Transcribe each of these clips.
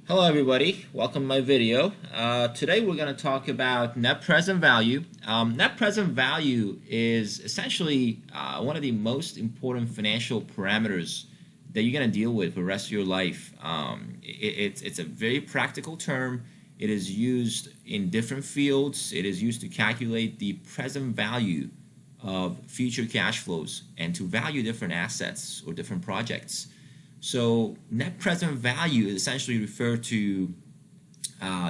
Hello everybody, welcome to my video. Today we're going to talk about net present value. Net present value is essentially one of the most important financial parameters that you're going to deal with for the rest of your life. It's a very practical term. It is used in different fields. It is used to calculate the present value of future cash flows and to value different assets or different projects. So net present value is essentially referred to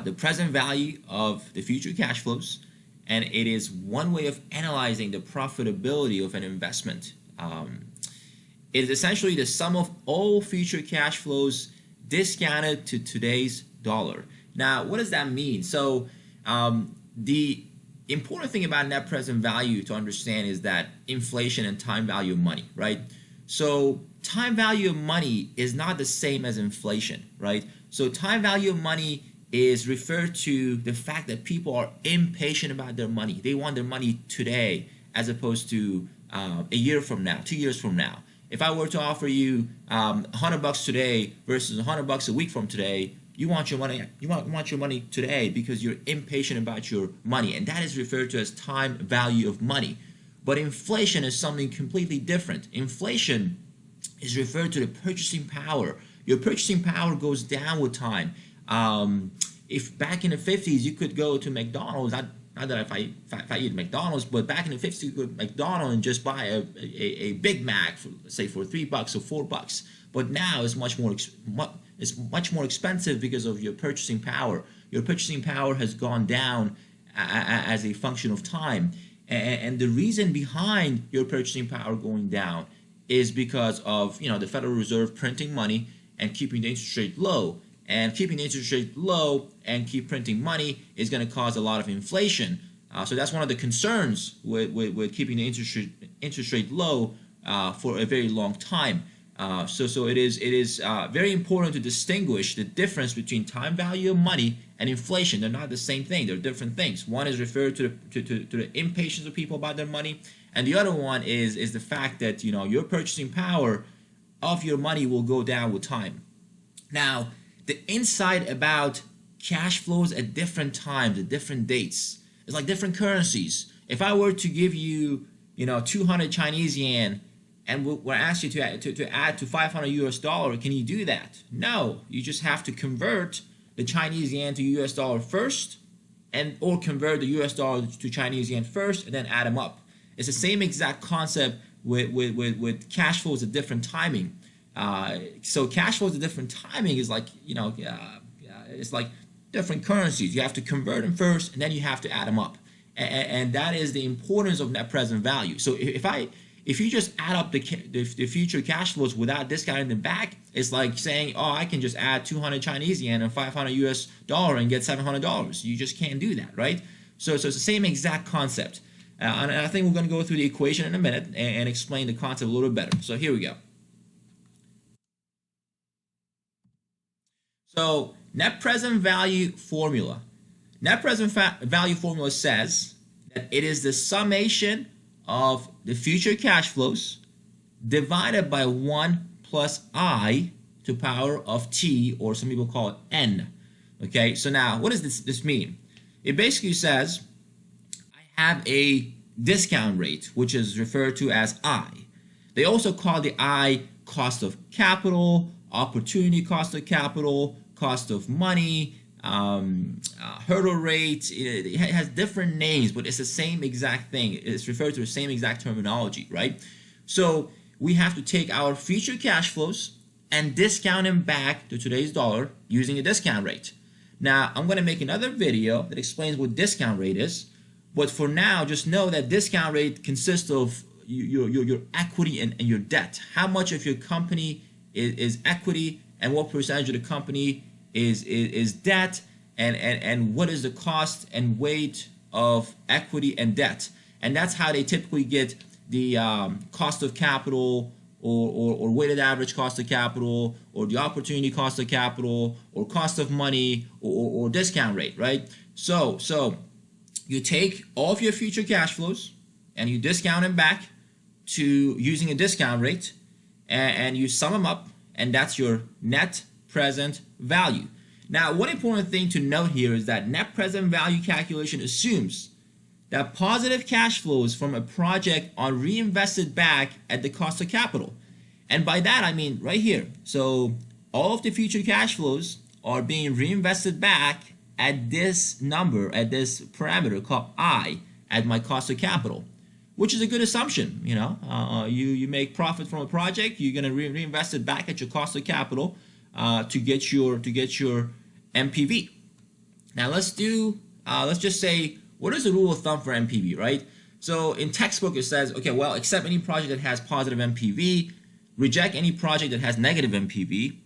the present value of the future cash flows, and it is one way of analyzing the profitability of an investment. It is essentially the sum of all future cash flows discounted to today's dollar. Now, what does that mean? So the important thing about net present value to understand is that inflation and time value of money, right? So time value of money is not the same as inflation, right? So time value of money is referred to the fact that people are impatient about their money. They want their money today as opposed to a year from now, 2 years from now. If I were to offer you $100 today versus $100 a week from today, you want your money. You want your money today because you're impatient about your money, and that is referred to as time value of money. But inflation is something completely different. Inflation is referred to the purchasing power. Your purchasing power goes down with time. If back in the 50s you could go to McDonald's, not that if I eat McDonald's, but back in the 50s you could go to McDonald's and just buy a Big Mac for, say, for $3 or $4. But now it's much more expensive because of your purchasing power. Your purchasing power has gone down as a function of time. And the reason behind your purchasing power going down is because of the Federal Reserve printing money and keeping the interest rate low. And keeping the interest rate low and keep printing money is going to cause a lot of inflation. So that's one of the concerns with keeping the interest rate low for a very long time. So it is very important to distinguish the difference between time value of money and inflation. They're not the same thing. They're different things. One is referred to the impatience of people about their money, and the other one is the fact that your purchasing power of your money will go down with time. Now, the insight about cash flows at different times, at different dates, is like different currencies. If I were to give you 200 Chinese yen and we're asked you to add to 500 US dollar, can you do that? No, you just have to convert the Chinese yen to US dollar first, or convert the US dollar to Chinese yen first and then add them up. It's the same exact concept with cash flows at different timing. So cash flows at different timing is like it's like different currencies. You have to convert them first and then you have to add them up, and that is the importance of net present value. So if you just add up the future cash flows without discounting them back, it's like saying, oh, I can just add 200 Chinese yen and 500 US dollar and get $700. You just can't do that, right? So it's the same exact concept. And I think we're going to go through the equation in a minute and explain the concept a little better. So here we go. So net present value formula. Net present value formula says that it is the summation of the future cash flows divided by 1 plus I to power of t, or some people call it n. Okay, so now what does this mean? It basically says I have a discount rate, which is referred to as I. They also call the I cost of capital, opportunity cost of capital, cost of money, hurdle rate. It has different names, but it's the same exact thing. It's referred to the same exact terminology, right? So we have to take our future cash flows and discount them back to today's dollar using a discount rate. Now, I'm going to make another video that explains what discount rate is, but for now, just know that discount rate consists of your equity and your debt. How much of your company is equity, and what percentage of the company is debt, and what is the cost and weight of equity and debt. And that's how they typically get the cost of capital, or weighted average cost of capital, or the opportunity cost of capital, or cost of money, or discount rate, right? So you take all of your future cash flows and you discount them back to using a discount rate, and you sum them up, and that's your net present value. Now, one important thing to note here is that net present value calculation assumes that positive cash flows from a project are reinvested back at the cost of capital. And by that, I mean right here. So all of the future cash flows are being reinvested back at this number, at this parameter called I, at my cost of capital, which is a good assumption. You make profit from a project, you're going to reinvest it back at your cost of capital to get your NPV. Now let's just say, what is the rule of thumb for NPV, right? So in textbook it says, okay, well, accept any project that has positive NPV, reject any project that has negative NPV,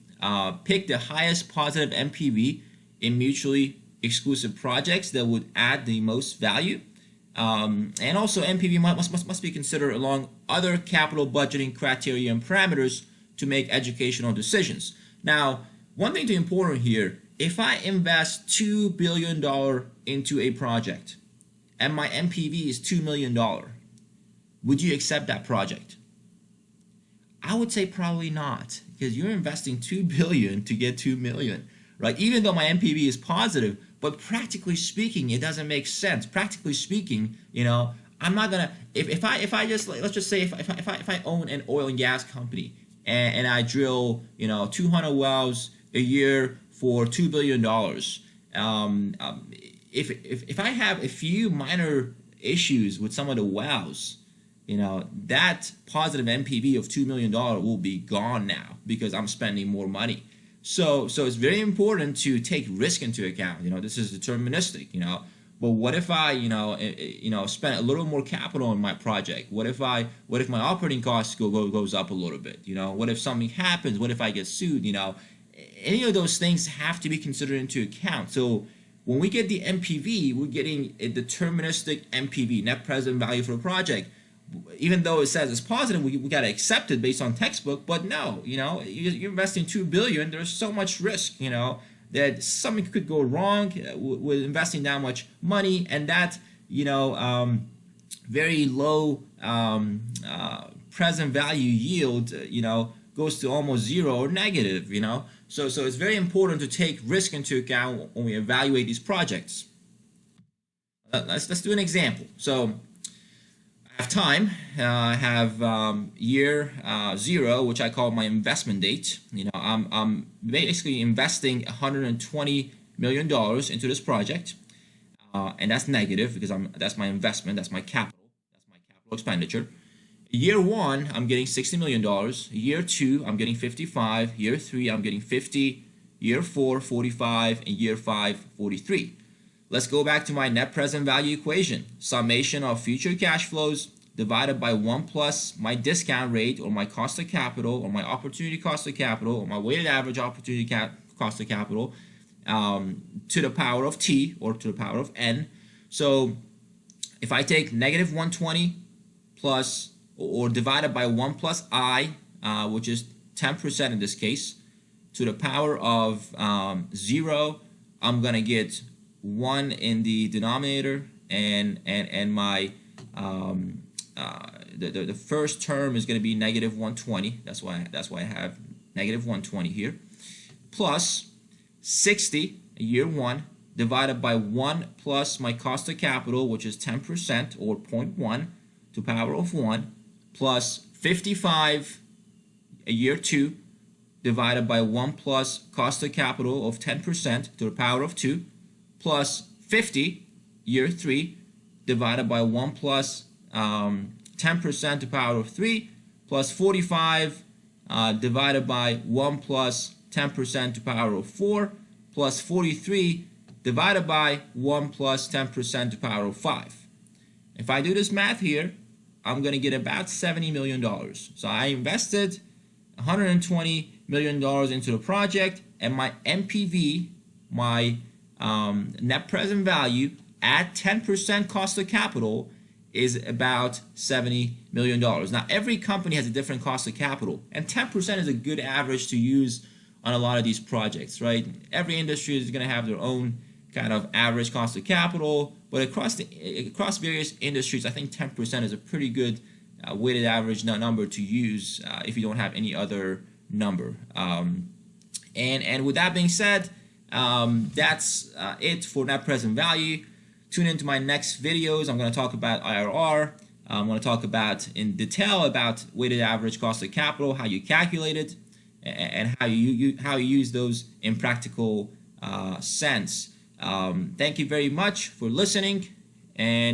pick the highest positive NPV in mutually exclusive projects that would add the most value. And also NPV must be considered along other capital budgeting criteria and parameters to make educational decisions. Now, one thing to important here, if I invest $2 billion into a project and my NPV is $2 million, would you accept that project? I would say probably not, because you're investing $2 billion to get $2 million, right? Even though my NPV is positive, but practically speaking, it doesn't make sense. Practically speaking, I'm not gonna. If I just let's just say if I own an oil and gas company and I drill 200 wells a year for $2 billion, if I have a few minor issues with some of the wells, that positive NPV of $2 million will be gone now because I'm spending more money. So it's very important to take risk into account. This is deterministic. But what if I spend a little more capital in my project? What if my operating costs goes up a little bit? What if something happens? What if I get sued? Any of those things have to be considered into account. So when we get the NPV, we're getting a deterministic NPV, net present value for a project. Even though it says it's positive, we got to accept it based on textbook. But no, you're investing $2 billion. There's so much risk, that something could go wrong with investing that much money, and that very low present value yield, goes to almost zero or negative. So it's very important to take risk into account when we evaluate these projects. Let's do an example. So I have time. I have year 0, which I call my investment date. I'm basically investing $120 million into this project, and that's negative because that's my investment, that's my capital expenditure. Year 1, I'm getting $60 million. Year 2, I'm getting 55. Year 3, I'm getting 50. Year 4, 45, and year 5, 43. Let's go back to my net present value equation. Summation of future cash flows divided by 1 plus my discount rate, or my cost of capital, or my opportunity cost of capital, or my weighted average opportunity cost of capital, to the power of t, or to the power of n. So if I take negative 120 plus, or divided by 1 plus I, which is 10% in this case, to the power of 0, I'm going to get 1 in the denominator, and my the first term is going to be negative 120. That's why I have negative 120 here, plus 60 year 1 divided by 1 plus my cost of capital, which is 10%, or 0.1 to power of 1, plus 55 year 2 divided by 1 plus cost of capital of 10% to the power of 2, plus 50 year 3 divided by 1 plus 10% to power of 3, plus 45 divided by 1 plus 10% to power of 4, plus 43 divided by 1 plus 10% to power of 5. If I do this math here, I'm going to get about $70 million. So I invested $120 million into the project, and my NPV, my net present value at 10% cost of capital, is about $70 million. Now, every company has a different cost of capital, and 10% is a good average to use on a lot of these projects, right? Every industry is going to have their own kind of average cost of capital, but across various industries, I think 10% is a pretty good weighted average number to use if you don't have any other number. And with that being said, That's it for net present value. Tune into my next videos. I'm going to talk about IRR. I'm going to talk about in detail about weighted average cost of capital, how you calculate it, and how you use those in practical sense. Thank you very much for listening, and